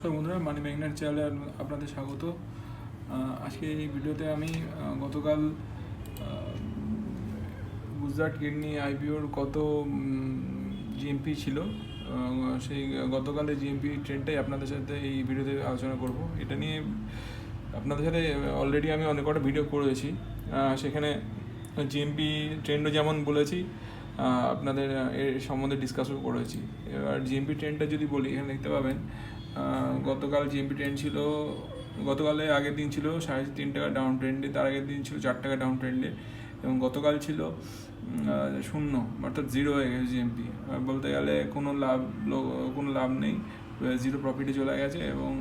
তো বন্ধুরা, money magnet চ্যানেলে আপনাদের স্বাগত। আজকে এই ভিডিওতে আমি গতকাল গুজরাট কিডনি আইপিওর কত জিএমপি ছিল, সেই গতকালের জিএমপি ট্রেন্ডটাই আপনাদের সাথে এই ভিডিওতে আলোচনা করব। এটা নিয়ে আপনাদের সাথে অলরেডি আমি অনেক কটা ভিডিও করেছি, সেখানে জিএমপি ট্রেন্ডও যেমন বলেছি, আপনাদের এর সম্বন্ধে ডিসকাসও করেছি। এবার জিএমপি ট্রেন্ডটা যদি বলি, এখানে দেখতে পাবেন গতকাল জিএমপি ট্রেন্ড ছিল, গতকালে আগের দিন ছিল 3.5 টাকা ডাউন ট্রেন্ডে, তার আগের দিন ছিল 4 টাকা ডাউন ট্রেন্ডে, এবং গতকাল ছিল শূন্য, অর্থাৎ জিরো হয়ে গেছে জিএমপি। বলতে গেলে কোনো লাভ নেই, জিরো প্রফিটে চলে গেছে, এবং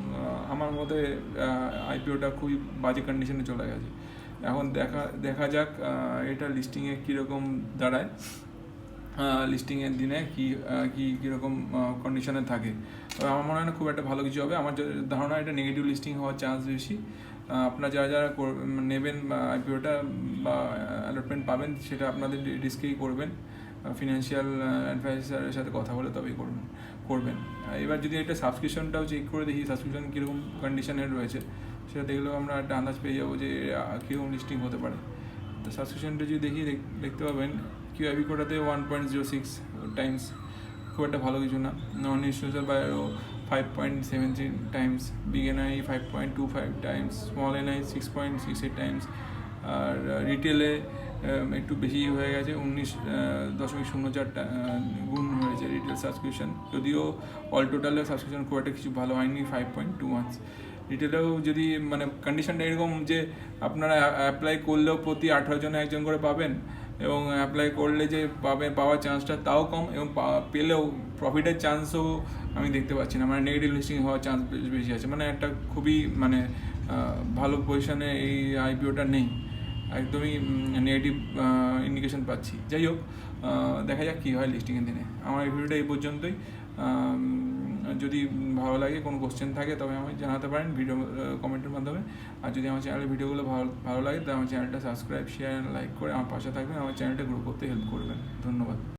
আমার মতে আইপিওটা খুবই বাজে কন্ডিশনে চলে গেছে। এখন দেখা যাক এটা লিস্টিংয়ে কীরকম দাঁড়ায়, লিস্টিংয়ের দিনে কীরকম কন্ডিশনে থাকে। তবে আমার মনে হয় না খুব একটা ভালো কিছু হবে। আমার ধারণা এটা নেগেটিভ লিস্টিং হওয়ার চান্স বেশি। আপনারা যারা নেবেন আইপিওটা বা অ্যালটমেন্ট পাবেন, সেটা আপনাদের রিস্কেই করবেন, ফিনান্সিয়াল অ্যাডভাইসারের সাথে কথা বলে তবেই করবেন। এবার যদি এটা সাবস্ক্রিপশনটাও চেক করে দেখি, সাবস্ক্রিপশন কীরকম কন্ডিশনে রয়েছে, সেটা দেখলেও আমরা একটা আন্দাজ পেয়ে যাবো যে কীরকম লিস্টিং হতে পারে। তো সাবস্ক্রিপশনটা যদি দেখি, দেখতে পাবেন কিউআইবি কোডাতে 1.06 টাইমস, খুব একটা ভালো কিছু না। নন ইনস্টিটিউশনাল বায়ারও 5.73 times, big NI 5.25 times, small NI 6.68 times, আর রিটেলে একটু বেশি হয়ে গেছে, 19.04 গুণ হয়েছে রিটেল সাবস্ক্রিপশন। যদিও অল টোটালে সাবস্ক্রিপশন খুব একটা কিছু ভালো হয়নি, 5.21। রিটেলেও যদি মানে কন্ডিশনটা এরকম যে আপনারা অ্যাপ্লাই করলেও প্রতি 18 জনে একজন করে পাবেন, এবং অ্যাপ্লাই করলে যে পাওয়ার চান্সটা তাও কম, এবং পেলেও প্রফিটের চান্সও আমি দেখতে পাচ্ছি না, মানে নেগেটিভ লিস্টিং হওয়ার চান্স বেশি আছে। মানে একটা খুবই মানে ভালো পজিশনে এই আইপিওটা নেই, একদমই নেগেটিভ ইন্ডিকেশন পাচ্ছি। যাই হোক, দেখা যাক কী হয় লিস্টিংয়ের দিনে। আমার এই ভিডিওটা এই পর্যন্তই। যদি ভালো লাগে, কোনো কোশ্চেন থাকে, তবে আমাকে জানাতে পারেন ভিডিও কমেন্টের মাধ্যমে। আর যদি আমার চ্যানেলের ভিডিওগুলো ভালো লাগে, তাহলে আমার চ্যানেলটা সাবস্ক্রাইব, শেয়ার, লাইক করে আমার পাশে থাকবেন, আমার চ্যানেলটা গ্রো করতে হেল্প করবেন। ধন্যবাদ।